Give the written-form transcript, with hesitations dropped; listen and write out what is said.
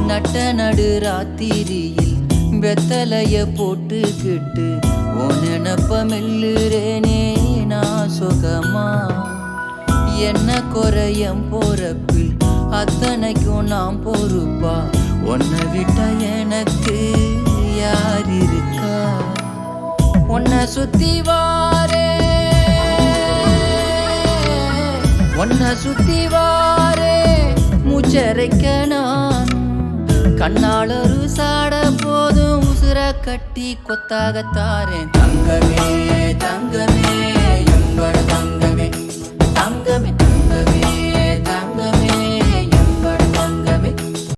நட்ட நடு ராத்திரியில் வெத்தலைய போட்டுக்கிட்டு உன் நினப்ப மெல்லுறேனே நான் சுகமா. என்ன குறையம் போறப்பில் அத்தனைக்கும் நாம் பொறுப்பா. உன்னை விட்ட எனக்கு யார் இருக்கா. உன்னை சுத்தி வாரே உன்னை சுத்தி வாரே மூச்சரைக்க நான் கண்ணாளரு சாட போதும் உசுர கட்டி கொத்தாகத்தாரேன். தங்கமே தங்கமே எங்கட தங்க